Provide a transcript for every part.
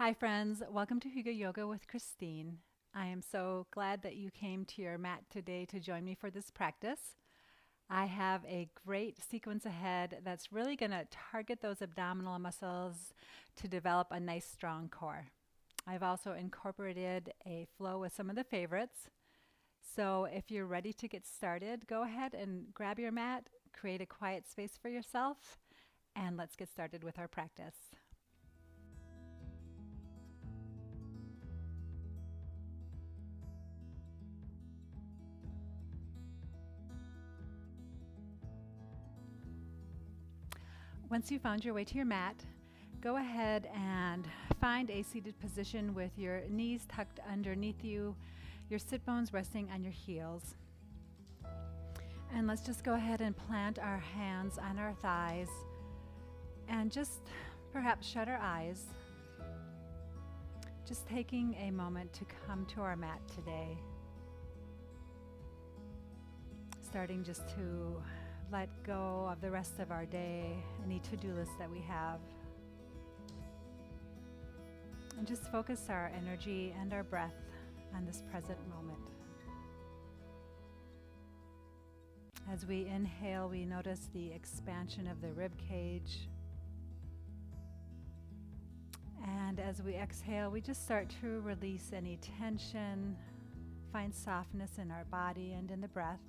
Hi friends, welcome to Hygge Yoga with Christine. I am so glad that you came to your mat today to join me for this practice. I have a great sequence ahead that's really going to target those abdominal muscles to develop a nice strong core. I've also incorporated a flow with some of the favorites. So if you're ready to get started, go ahead and grab your mat, create a quiet space for yourself, and let's get started with our practice. Once you've found your way to your mat, go ahead and find a seated position with your knees tucked underneath you, your sit bones resting on your heels. And let's just go ahead and plant our hands on our thighs and just perhaps shut our eyes. Just taking a moment to come to our mat today. Starting just to let go of the rest of our day, any to-do list that we have. And just focus our energy and our breath on this present moment. As we inhale, we notice the expansion of the rib cage. And as we exhale, we just start to release any tension, find softness in our body and in the breath.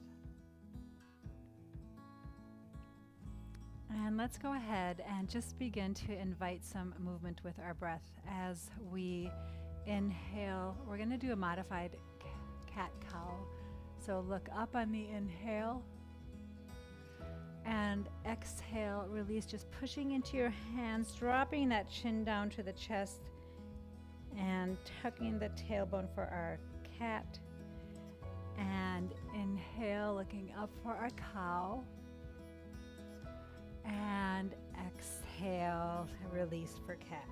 And let's go ahead and just begin to invite some movement with our breath. As we inhale, we're going to do a modified cat-cow. So look up on the inhale and exhale, release, just pushing into your hands, dropping that chin down to the chest and tucking the tailbone for our cat. And inhale, looking up for our cow. And exhale, release for cat.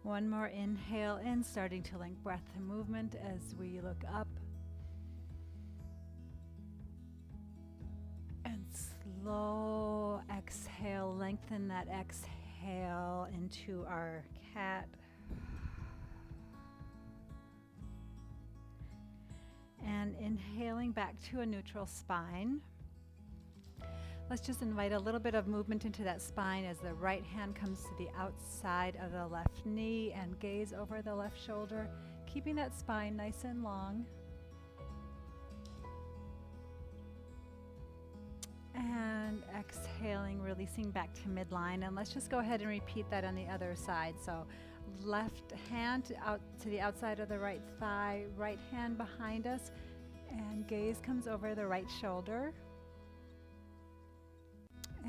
One more inhale in, starting to link breath and movement as we look up. And slow exhale, lengthen that exhale into our cat. And inhaling back to a neutral spine. Let's just invite a little bit of movement into that spine as the right hand comes to the outside of the left knee and gaze over the left shoulder, keeping that spine nice and long. And exhaling, releasing back to midline. And let's just go ahead and repeat that on the other side. So left hand out to the outside of the right thigh, right hand behind us, and gaze comes over the right shoulder.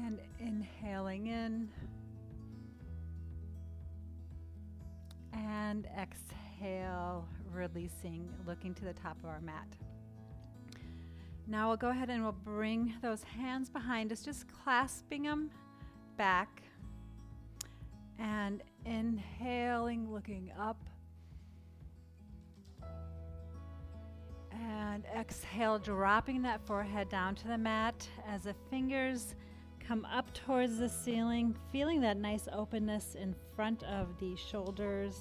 And inhaling in and exhale, releasing, looking to the top of our mat. Now we'll go ahead and we'll bring those hands behind us, just clasping them back and inhaling, looking up, and exhale, dropping that forehead down to the mat as the fingers come up towards the ceiling, feeling that nice openness in front of the shoulders.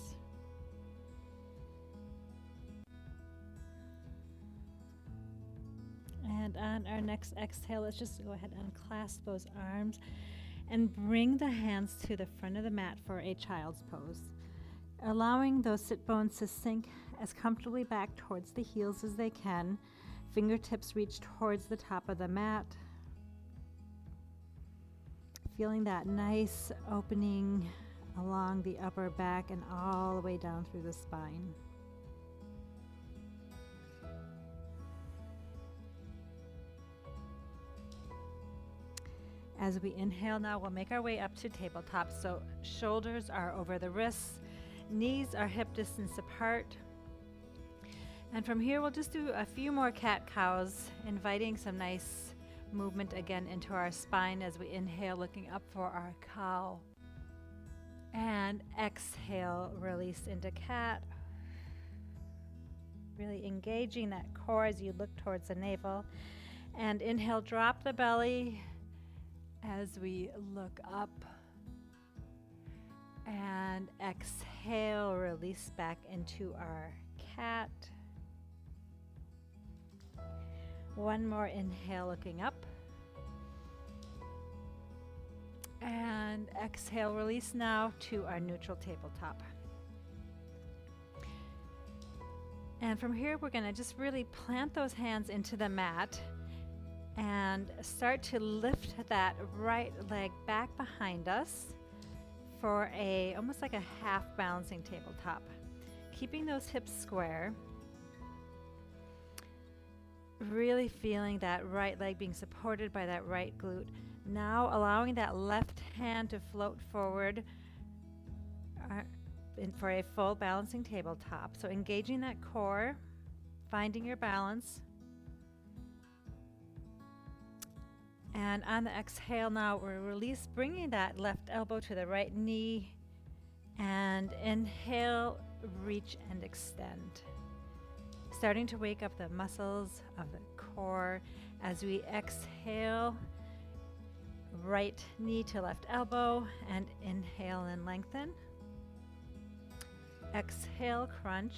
And on our next exhale, let's just go ahead and clasp those arms and bring the hands to the front of the mat for a child's pose. Allowing those sit bones to sink as comfortably back towards the heels as they can. Fingertips reach towards the top of the mat. Feeling that nice opening along the upper back and all the way down through the spine. As we inhale now, we'll make our way up to tabletop. So shoulders are over the wrists, knees are hip distance apart. And from here, we'll just do a few more cat-cows, inviting some nice movement again into our spine as we inhale, looking up for our cow. And exhale, release into cat. Really engaging that core as you look towards the navel. And inhale, drop the belly as we look up. And exhale, release back into our cat. One more inhale, looking up. And exhale, release now to our neutral tabletop. And from here, we're going to just really plant those hands into the mat and start to lift that right leg back behind us for almost like a half balancing tabletop. Keeping those hips square. Really feeling that right leg being supported by that right glute. Now allowing that left hand to float forward for a full balancing tabletop. So engaging that core, finding your balance. And on the exhale now, we'll release, bringing that left elbow to the right knee. And inhale, reach and extend. Starting to wake up the muscles of the core as we exhale. Right knee to left elbow and inhale and lengthen. Exhale, crunch.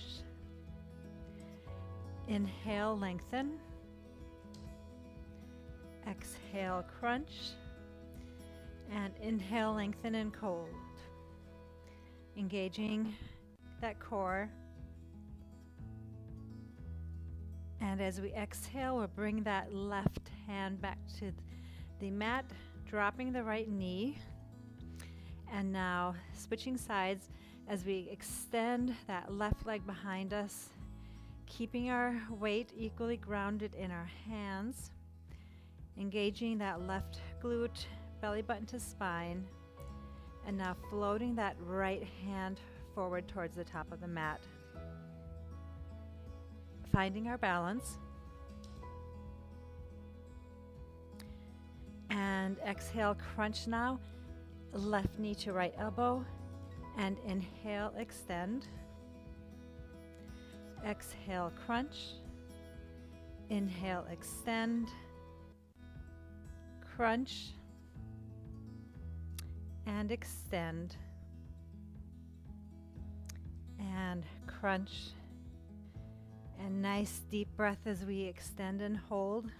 Inhale, lengthen. Exhale, crunch. And inhale, lengthen and cold. Engaging that core. And as we exhale, we'll bring that left hand back to the mat, dropping the right knee. And now switching sides as we extend that left leg behind us, keeping our weight equally grounded in our hands, engaging that left glute, belly button to spine, and now floating that right hand forward towards the top of the mat. Finding our balance. And exhale, crunch now. Left knee to right elbow. And inhale, extend. Exhale, crunch. Inhale, extend. Crunch. And extend. And crunch. And nice deep breath as we extend and hold.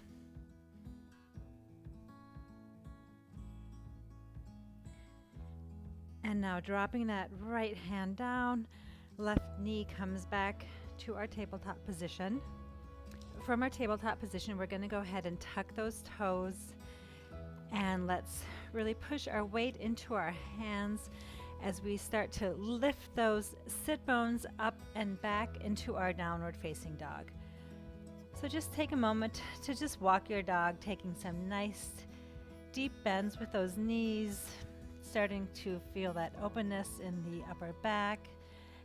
And now dropping that right hand down, left knee comes back to our tabletop position. From our tabletop position, we're going to go ahead and tuck those toes, and let's really push our weight into our hands as we start to lift those sit bones up and back into our downward facing dog. So just take a moment to just walk your dog, taking some nice deep bends with those knees, starting to feel that openness in the upper back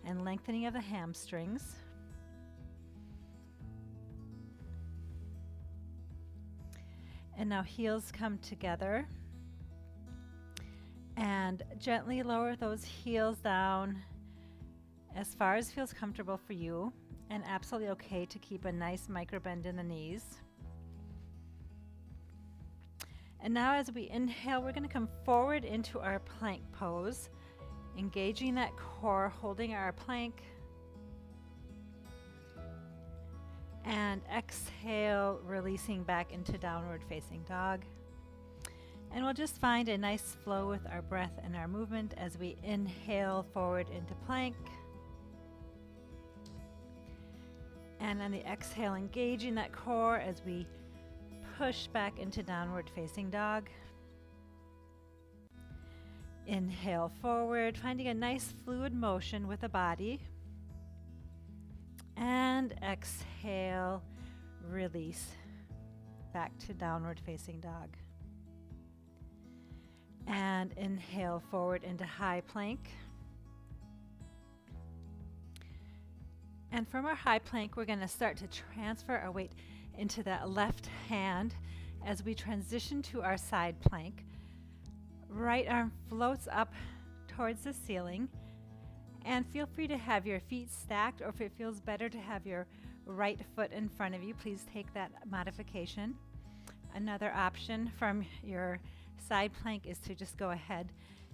and lengthening of the hamstrings. And now heels come together. And gently lower those heels down as far as feels comfortable for you, and absolutely okay to keep a nice micro bend in the knees. And now as we inhale, we're going to come forward into our plank pose, engaging that core, holding our plank. And exhale, releasing back into downward facing dog. And we'll just find a nice flow with our breath and our movement as we inhale forward into plank. And on the exhale, engaging that core as we push back into downward facing dog. Inhale forward, finding a nice fluid motion with the body. And exhale, release back to downward facing dog. And inhale forward into high plank. And from our high plank, we're going to start to transfer our weight into that left hand as we transition to our side plank. Right arm floats up towards the ceiling. And feel free to have your feet stacked, or if it feels better to have your right foot in front of you, please take that modification. Another option from your side plank is to just go ahead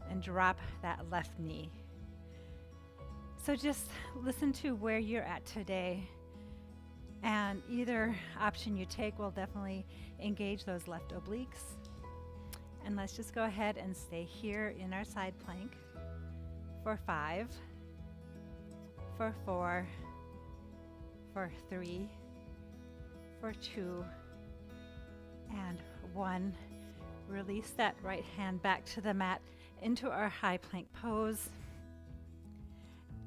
and drop that left knee. So just listen to where you're at today, and either option you take will definitely engage those left obliques. And let's just go ahead and stay here in our side plank for 5, for 4, for 3, for 2, and 1. Release that right hand back to the mat into our high plank pose.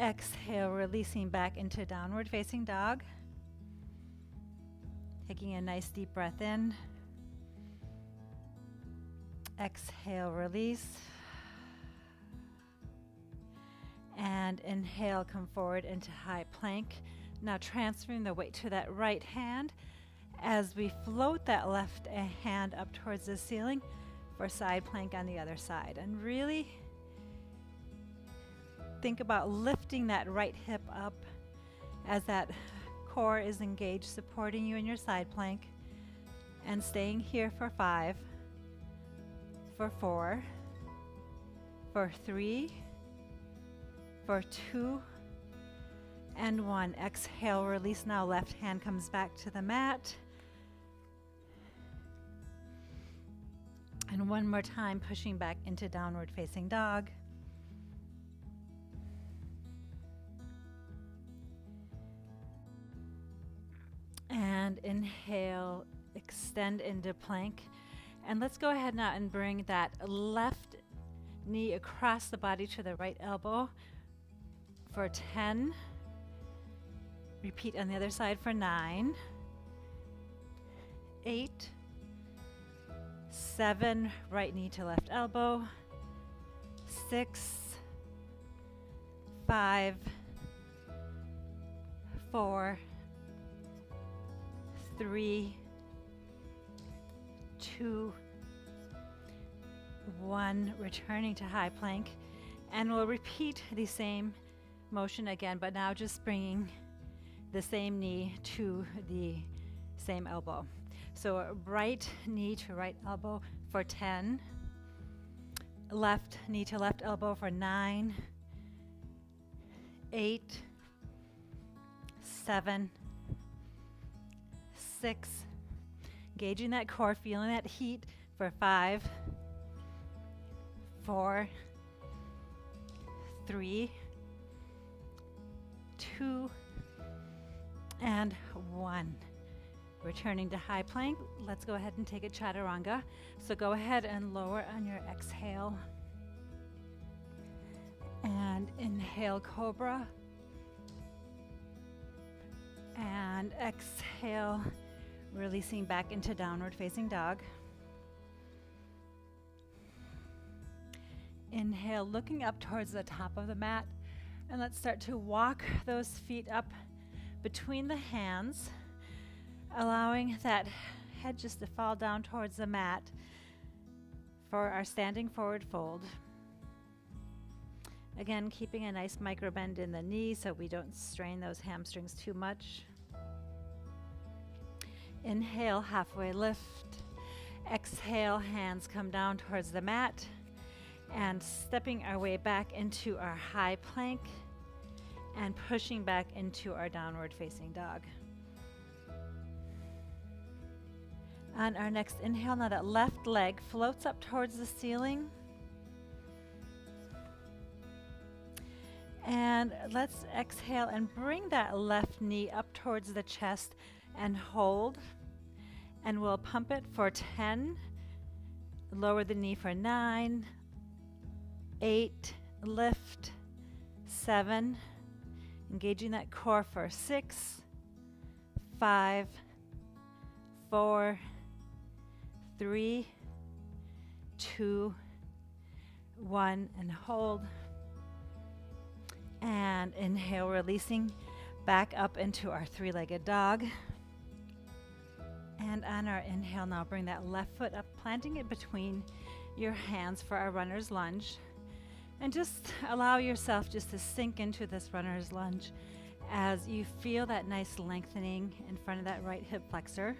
Exhale, releasing back into downward facing dog. Taking a nice deep breath in. Exhale, release. And inhale, come forward into high plank. Now transferring the weight to that right hand as we float that left hand up towards the ceiling for side plank on the other side. And really think about lifting that right hip up as that core is engaged, supporting you in your side plank, and staying here for 5, for 4, for 3, for 2, and 1. Exhale, release. Now left hand comes back to the mat. And one more time, pushing back into downward facing dog. And inhale, extend into plank. And let's go ahead now and bring that left knee across the body to the right elbow for 10. Repeat on the other side for 9, 8, 7, right knee to left elbow, 6, 5, 4, 3, 2, 1. Returning to high plank, and we'll repeat the same motion again, but now just bringing the same knee to the same elbow. So right knee to right elbow for 10, left knee to left elbow for 9, 8, 7, 6, engaging that core, feeling that heat for 5, 4, 3, 2, and 1. Returning to high plank, let's go ahead and take a chaturanga. So go ahead and lower on your exhale. And inhale, cobra. And exhale, releasing back into downward facing dog. Inhale, looking up towards the top of the mat. And let's start to walk those feet up between the hands, allowing that head just to fall down towards the mat for our standing forward fold. Again, keeping a nice micro bend in the knee so we don't strain those hamstrings too much. Inhale, halfway lift. Exhale, hands come down towards the mat, and stepping our way back into our high plank and pushing back into our downward facing dog. On our next inhale, now that left leg floats up towards the ceiling. And let's exhale and bring that left knee up towards the chest and hold. And we'll pump it for 10. Lower the knee for 9, 8, lift, 7, engaging that core for 6, 5, 4, 3, 2, 1, and hold. And inhale, releasing back up into our three-legged dog. And on our inhale, now bring that left foot up, planting it between your hands for our runner's lunge. And just allow yourself just to sink into this runner's lunge as you feel that nice lengthening in front of that right hip flexor.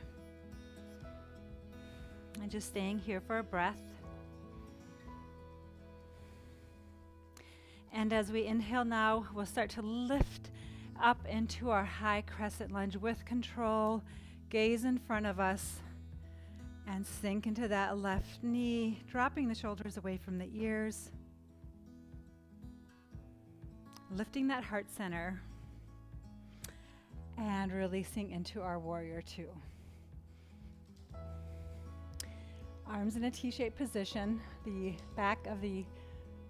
And just staying here for a breath. And as we inhale now, we'll start to lift up into our high crescent lunge with control. Gaze in front of us and sink into that left knee, dropping the shoulders away from the ears. Lifting that heart center and releasing into our warrior two. Arms in a T-shaped position. The back of the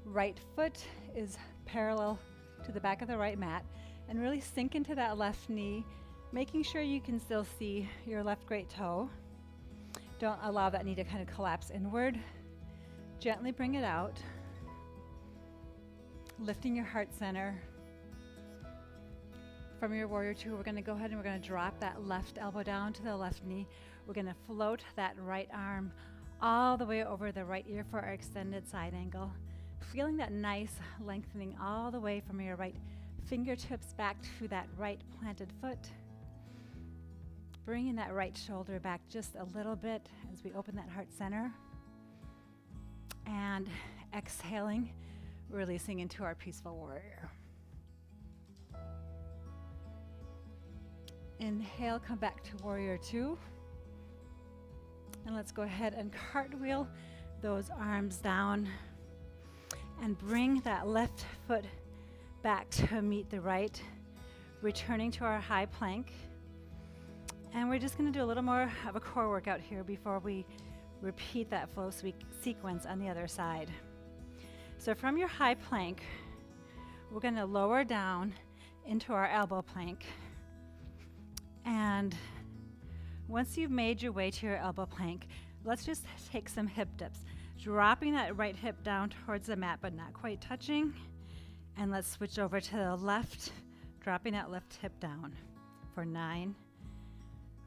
right foot is parallel to the back of the right mat, and really sink into that left knee, making sure you can still see your left great toe. Don't allow that knee to kind of collapse inward. Gently bring it out. Lifting your heart center. From your warrior two, we're going to go ahead and we're going to drop that left elbow down to the left knee. We're going to float that right arm all the way over the right ear for our extended side angle. Feeling that nice lengthening all the way from your right fingertips back to that right planted foot. Bringing that right shoulder back just a little bit as we open that heart center. And exhaling, releasing into our peaceful warrior. Inhale, come back to warrior two. And let's go ahead and cartwheel those arms down and bring that left foot back to meet the right, returning to our high plank. And we're just going to do a little more of a core workout here before we repeat that flow sequence on the other side. So from your high plank, we're going to lower down into our elbow plank. And once you've made your way to your elbow plank, let's just take some hip dips. Dropping that right hip down towards the mat, but not quite touching. And let's switch over to the left, dropping that left hip down for 9.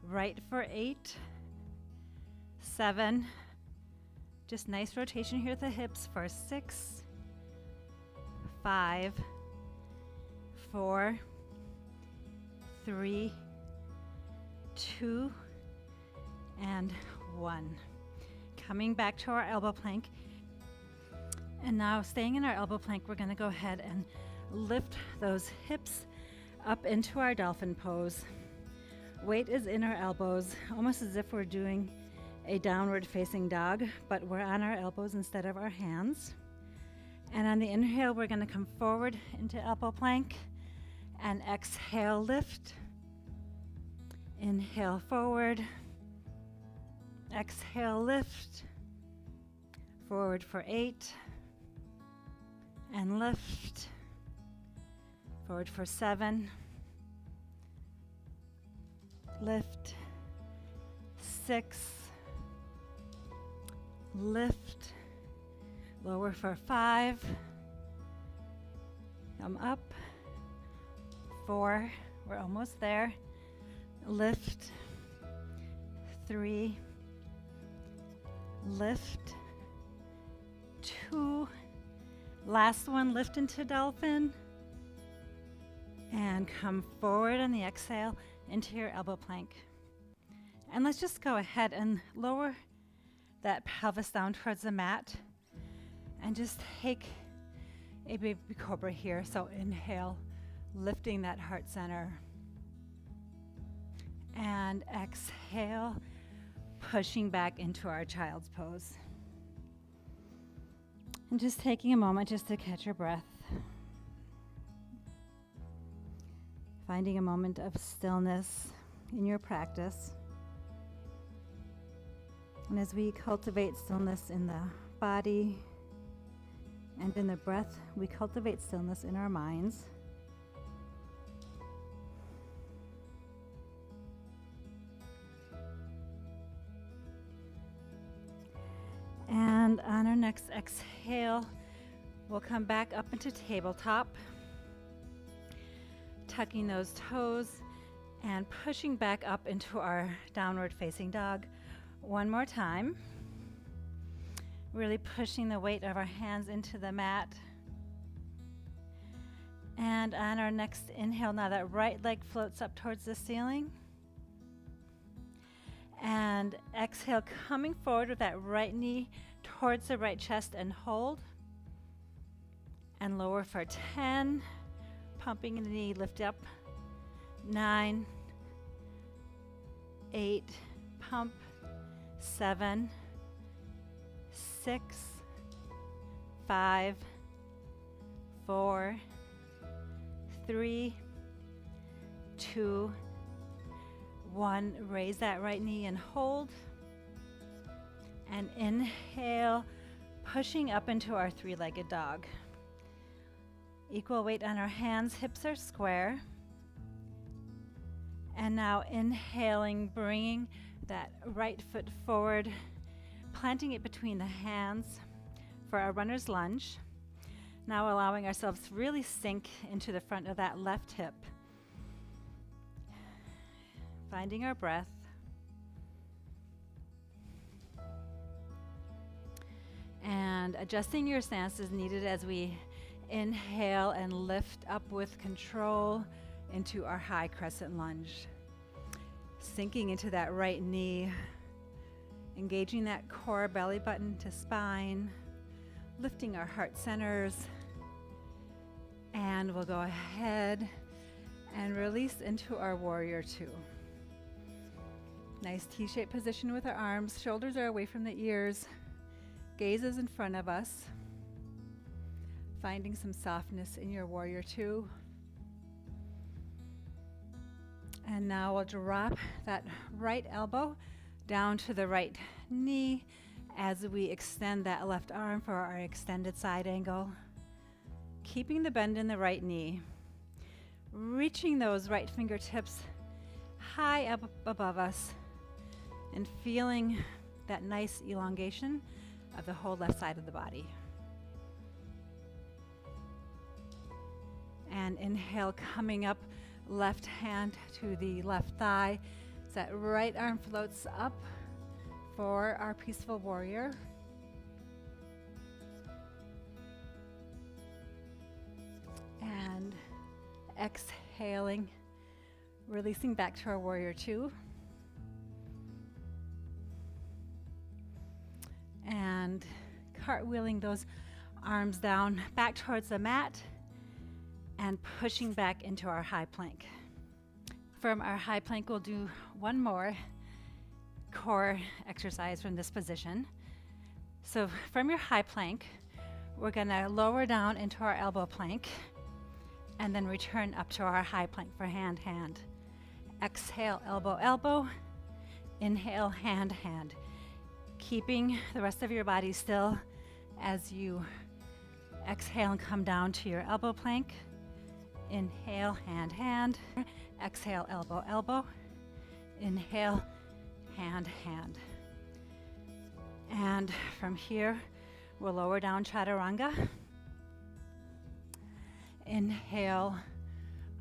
Right for 8, 7. Just nice rotation here at the hips for 6, 5, 4, 3, 2, and 1. Coming back to our elbow plank. And now staying in our elbow plank, we're going to go ahead and lift those hips up into our dolphin pose. Weight is in our elbows, almost as if we're doing a downward facing dog, but we're on our elbows instead of our hands. And on the inhale, we're going to come forward into elbow plank and exhale, lift. Inhale forward. Exhale, lift. Forward for 8. And lift. Forward for 7. Lift. 6. Lift. Lower for 5. Come up. 4. We're almost there. Lift. 3. Lift. 2. Last one, lift into dolphin. And come forward on the exhale into your elbow plank. And let's just go ahead and lower that pelvis down towards the mat. And just take a baby cobra here. So inhale, lifting that heart center. And exhale, pushing back into our child's pose. And just taking a moment just to catch your breath. Finding a moment of stillness in your practice. And as we cultivate stillness in the body and in the breath, we cultivate stillness in our minds. And on our next exhale, we'll come back up into tabletop, tucking those toes and pushing back up into our downward facing dog. One more time. Really pushing the weight of our hands into the mat. And on our next inhale, now that right leg floats up towards the ceiling. And exhale, coming forward with that right knee towards the right chest and hold. And lower for 10. Pumping the knee, lift up. 9, 8, pump. 7, 6, 5, 4, 3, 2, 1. Raise that right knee and hold. And inhale, pushing up into our three-legged dog. Equal weight on our hands, hips are square. And now inhaling, bringing that right foot forward, planting it between the hands for our runner's lunge. Now allowing ourselves to really sink into the front of that left hip. Finding our breath. And adjusting your stance is needed as we inhale and lift up with control into our high crescent lunge. Sinking into that right knee, engaging that core, belly button to spine, lifting our heart centers. And we'll go ahead and release into our warrior two. Nice T-shaped position with our arms. Shoulders are away from the ears. Gaze is in front of us. Finding some softness in your warrior two. And now we'll drop that right elbow down to the right knee as we extend that left arm for our extended side angle. Keeping the bend in the right knee. Reaching those right fingertips high up above us and feeling that nice elongation of the whole left side of the body. And inhale, coming up, left hand to the left thigh. So that right arm floats up for our peaceful warrior. And exhaling, releasing back to our warrior two. And cartwheeling those arms down back towards the mat and pushing back into our high plank. From our high plank, we'll do one more core exercise from this position. So from your high plank, we're gonna lower down into our elbow plank and then return up to our high plank for hand, hand. Exhale, elbow, elbow. Inhale, hand, hand. Keeping the rest of your body still as you exhale and come down to your elbow plank. Inhale, hand, hand. Exhale, elbow, elbow. Inhale, hand, hand. And from here, we'll lower down chaturanga. Inhale,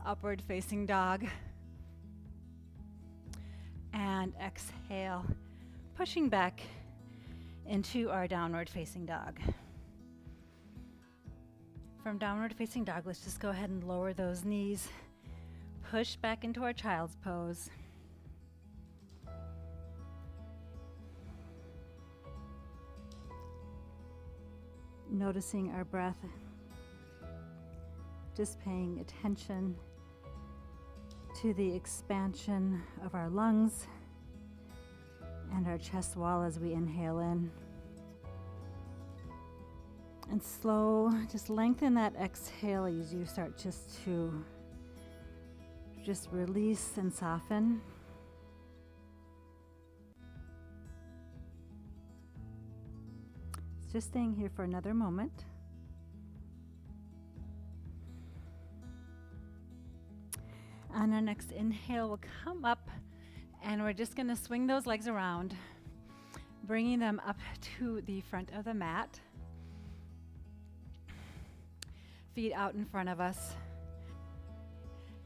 upward facing dog. And exhale, pushing back into our downward facing dog. From downward facing dog, let's just go ahead and lower those knees. Push back into our child's pose. Noticing our breath. Just paying attention to the expansion of our lungs and our chest wall as we inhale in. And slow, just lengthen that exhale as you start just to release and soften. Just staying here for another moment. On our next inhale, we'll come up and we're just going to swing those legs around, bringing them up to the front of the mat. Feet out in front of us.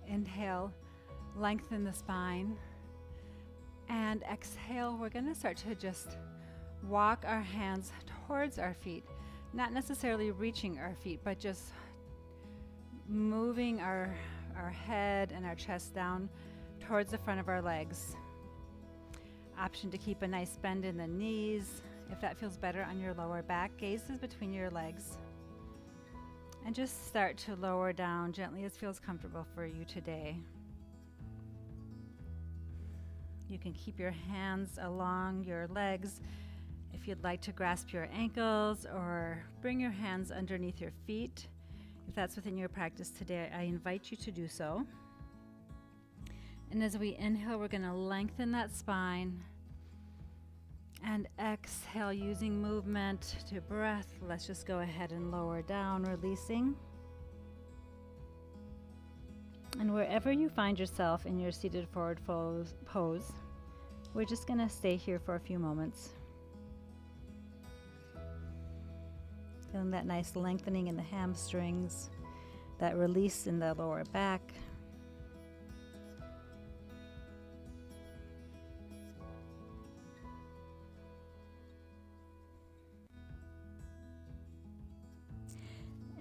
Inhale, lengthen the spine. And exhale, we're going to start to just walk our hands towards our feet, not necessarily reaching our feet, but just moving our head and our chest down towards the front of our legs. Option to keep a nice bend in the knees if that feels better on your lower back. Gaze is between your legs. And just start to lower down gently as feels comfortable for you today. You can keep your hands along your legs if you'd like to grasp your ankles, or bring your hands underneath your feet. If that's within your practice today, I invite you to do so. And as we inhale, we're going to lengthen that spine. And exhale, using movement to breath. Let's just go ahead and lower down, releasing. And wherever you find yourself in your seated forward pose, we're just going to stay here for a few moments. Feeling that nice lengthening in the hamstrings, that release in the lower back.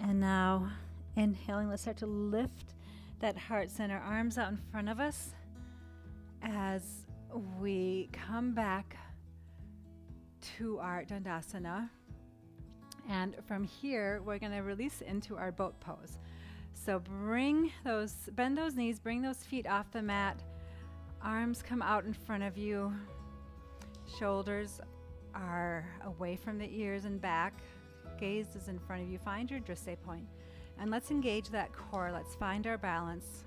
And now, inhaling, let's start to lift that heart center, arms out in front of us as we come back to our Dandasana. And from here, we're going to release into our boat pose. So bend those knees, bring those feet off the mat. Arms come out in front of you. Shoulders are away from the ears and back. Gaze is in front of you. Find your drisse point. And let's engage that core. Let's find our balance.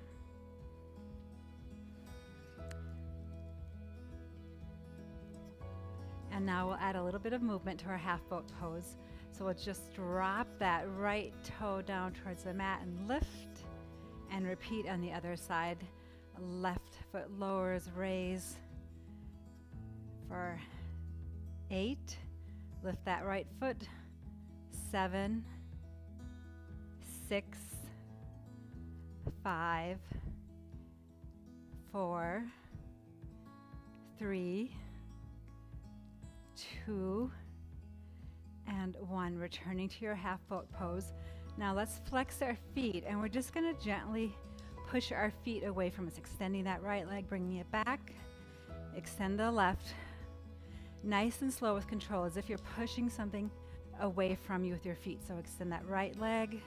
And now we'll add a little bit of movement to our half boat pose. So we'll just drop that right toe down towards the mat and lift, and repeat on the other side. Left foot lowers, raise for 8. Lift that right foot. 7, 6, 5, 4, 3, 2, and 1. Returning to your half boat pose. Now let's flex our feet, and we're just going to gently push our feet away from us, extending that right leg, bringing it back. Extend the left. Nice and slow with control, as if you're pushing something away from you with your feet. So extend that right leg.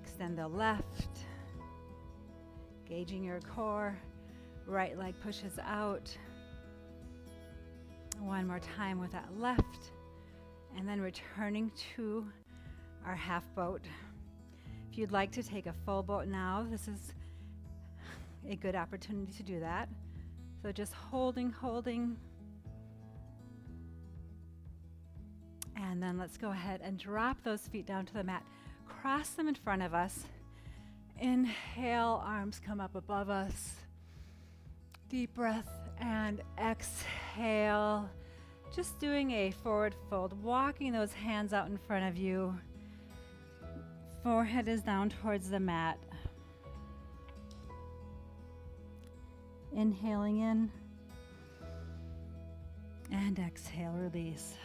Extend the left. Gauging your core. Right leg pushes out. One more time with that left. And then returning to our half boat. If you'd like to take a full boat now, this is a good opportunity to do that. So just holding. And then let's go ahead and drop those feet down to the mat. Cross them in front of us. Inhale, arms come up above us. Deep breath, and exhale. Just doing a forward fold, walking those hands out in front of you. Forehead is down towards the mat. Inhaling in, and exhale, release.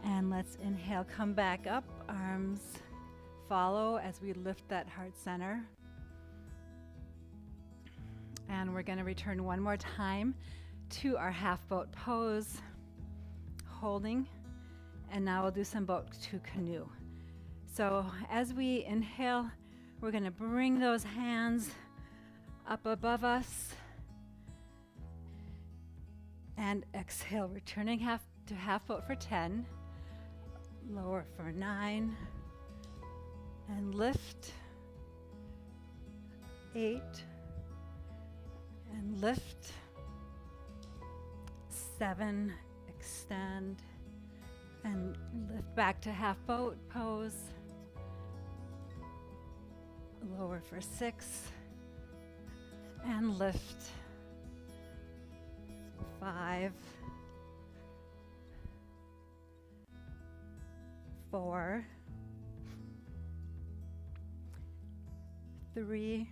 And let's inhale, come back up, arms follow as we lift that heart center. And we're going to return one more time to our half boat pose, holding. And now we'll do some boat to canoe. So as we inhale, we're going to bring those hands up above us. And exhale, returning to half boat for 10. Lower for 9. And lift. 8. And lift. 7. Extend. And lift back to half boat pose. Lower for 6. And lift. 5. 4. 3.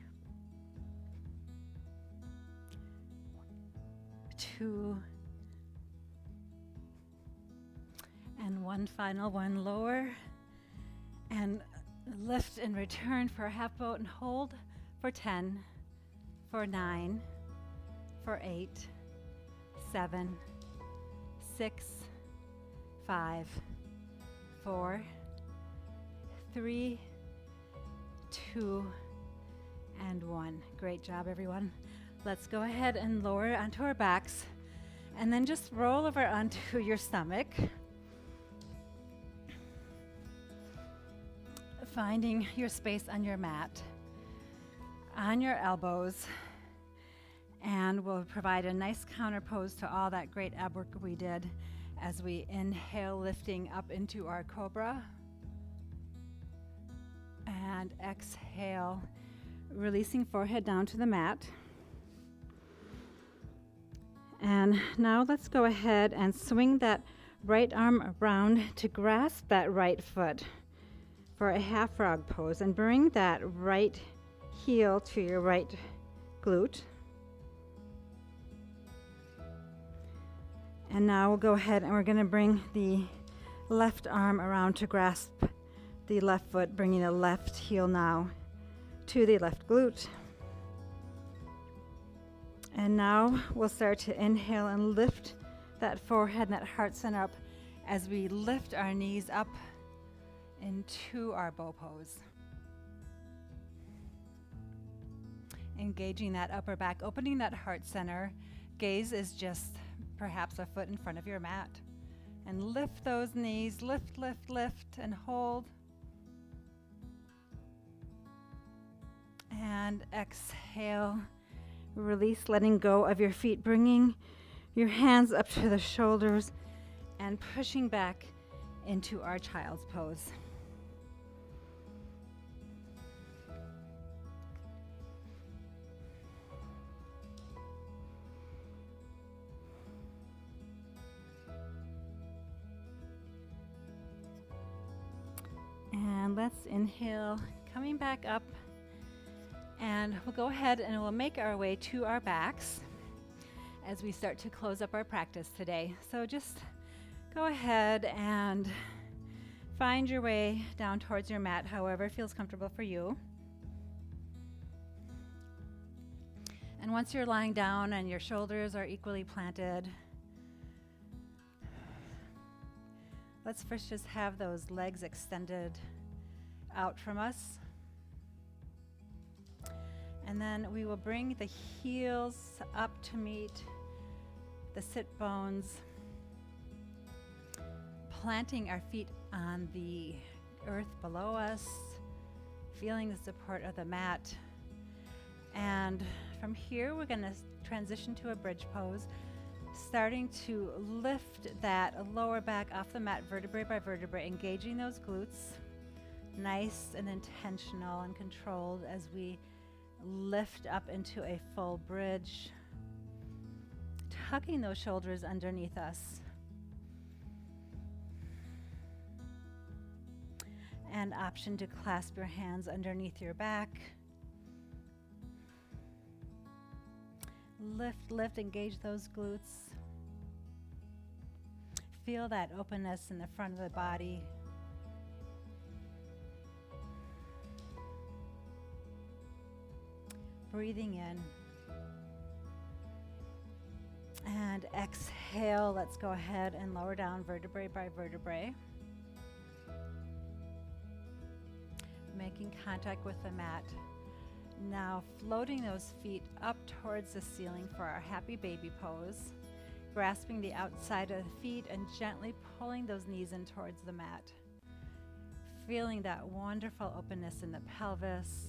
2. And one final one, lower. And lift and return for a half boat and hold for 10, for 9, for 8, 7, 6, 5, 4, 3, 2, and 1. Great job, everyone. Let's go ahead and lower onto our backs, and then just roll over onto your stomach, finding your space on your mat, on your elbows, and we'll provide a nice counter pose to all that great ab work we did as we inhale, lifting up into our cobra, and exhale, releasing forehead down to the mat. And now let's go ahead and swing that right arm around to grasp that right foot for a half frog pose, and bring that right heel to your right glute. And now we'll go ahead and we're going to bring the left arm around to grasp the left foot, bringing the left heel now to the left glute. And now we'll start to inhale and lift that forehead and that heart center up as we lift our knees up into our bow pose. Engaging that upper back, opening that heart center. Gaze is just perhaps a foot in front of your mat. And lift those knees, lift, lift, lift, and hold. And exhale, release, letting go of your feet, bringing your hands up to the shoulders and pushing back into our child's pose. And let's inhale, coming back up, and we'll go ahead and we'll make our way to our backs as we start to close up our practice today. So just go ahead and find your way down towards your mat, however feels comfortable for you. And once you're lying down and your shoulders are equally planted, let's first just have those legs extended out from us. And then we will bring the heels up to meet the sit bones, planting our feet on the earth below us, feeling the support of the mat. And from here, we're going to transition to a bridge pose, starting to lift that lower back off the mat vertebrae by vertebrae, engaging those glutes, nice and intentional and controlled as we lift up into a full bridge, tucking those shoulders underneath us. And option to clasp your hands underneath your back. Lift, lift, engage those glutes. Feel that openness in the front of the body. Breathing in. And exhale, let's go ahead and lower down vertebrae by vertebrae. Making contact with the mat. Now floating those feet up towards the ceiling for our happy baby pose. Grasping the outside of the feet and gently pulling those knees in towards the mat. Feeling that wonderful openness in the pelvis.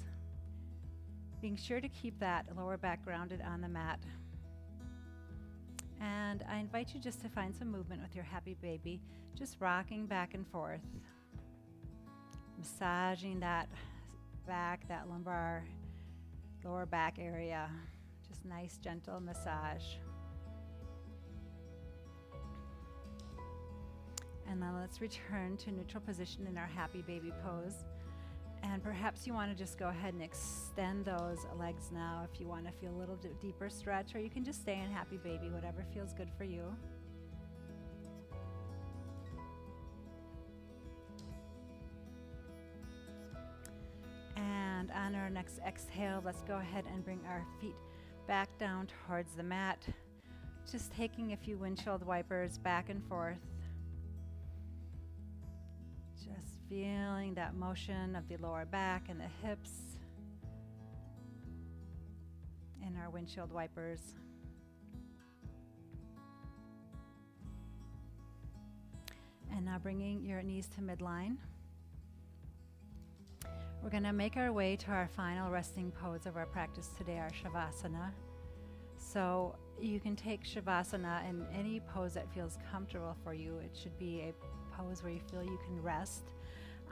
Being sure to keep that lower back grounded on the mat. And I invite you just to find some movement with your happy baby, just rocking back and forth. Massaging that back, that lumbar, lower back area. Just nice, gentle massage. And then let's return to neutral position in our happy baby pose. And perhaps you want to just go ahead and extend those legs now if you want to feel a little deeper stretch, or you can just stay in happy baby, whatever feels good for you. And on our next exhale, let's go ahead and bring our feet back down towards the mat, Just taking a few windshield wipers back and forth. Just feeling that motion of the lower back and the hips in our windshield wipers. And now bringing your knees to midline. We're going to make our way to our final resting pose of our practice today, our Shavasana. So you can take Shavasana in any pose that feels comfortable for you. It should be a pose where you feel you can rest.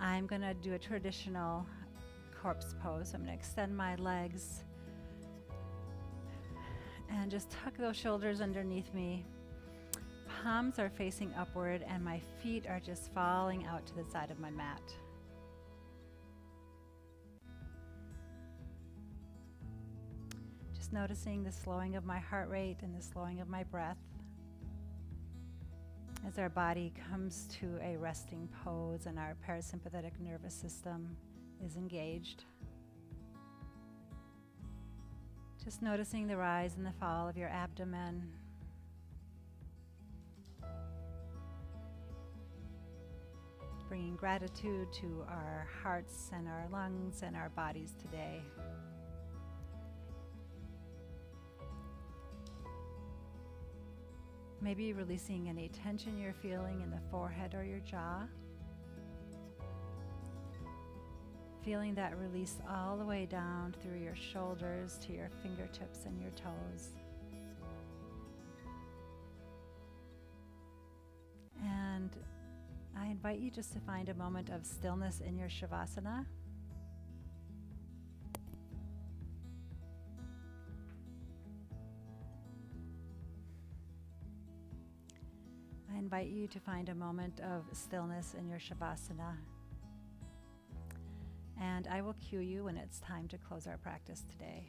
I'm going to do a traditional corpse pose. I'm going to extend my legs and just tuck those shoulders underneath me. Palms are facing upward and my feet are just falling out to the side of my mat. Just noticing the slowing of my heart rate and the slowing of my breath as our body comes to a resting pose and our parasympathetic nervous system is engaged. Just noticing the rise and the fall of your abdomen. Bringing gratitude to our hearts and our lungs and our bodies today. Maybe releasing any tension you're feeling in the forehead or your jaw. Feeling that release all the way down through your shoulders to your fingertips and your toes. And I invite you just to find a moment of stillness in your Shavasana. I invite you to find a moment of stillness in your Shavasana. And I will cue you when it's time to close our practice today.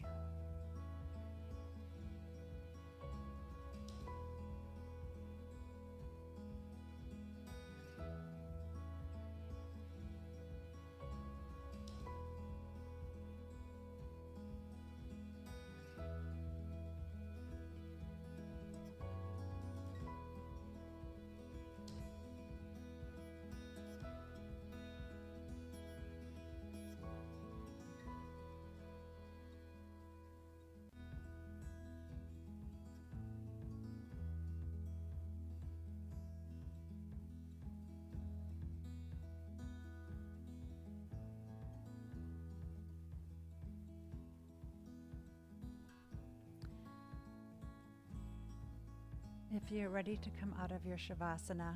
If you're ready to come out of your Shavasana,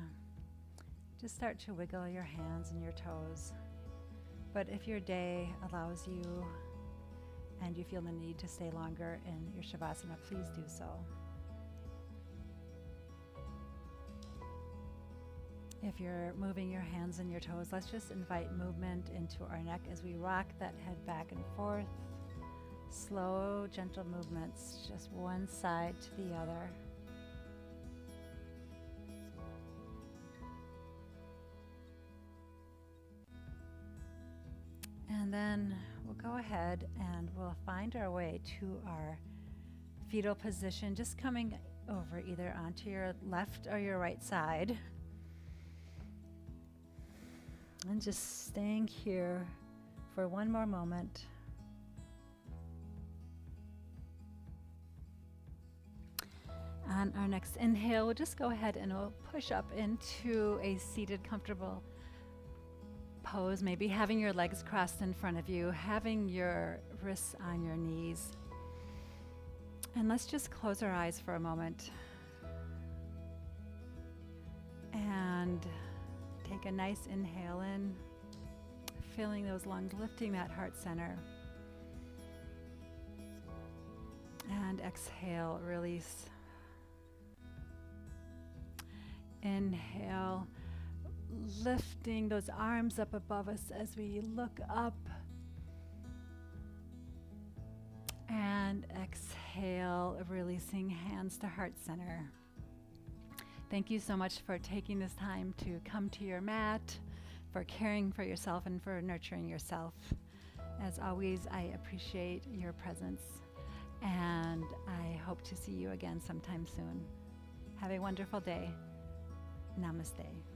just start to wiggle your hands and your toes. But if your day allows you and you feel the need to stay longer in your Shavasana, please do so. If you're moving your hands and your toes, let's just invite movement into our neck as we rock that head back and forth. Slow, gentle movements, just one side to the other. And then we'll go ahead and we'll find our way to our fetal position, just coming over either onto your left or your right side. And just staying here for one more moment. On our next inhale, we'll just go ahead and we'll push up into a seated, comfortable pose, maybe having your legs crossed in front of you, having your wrists on your knees. And let's just close our eyes for a moment and take a nice inhale in, filling those lungs, lifting that heart center. And exhale, release. Inhale, lifting those arms up above us as we look up. And exhale, releasing hands to heart center. Thank you so much for taking this time to come to your mat, for caring for yourself and for nurturing yourself. As always, I appreciate your presence, and I hope to see you again sometime soon. Have a wonderful day. Namaste.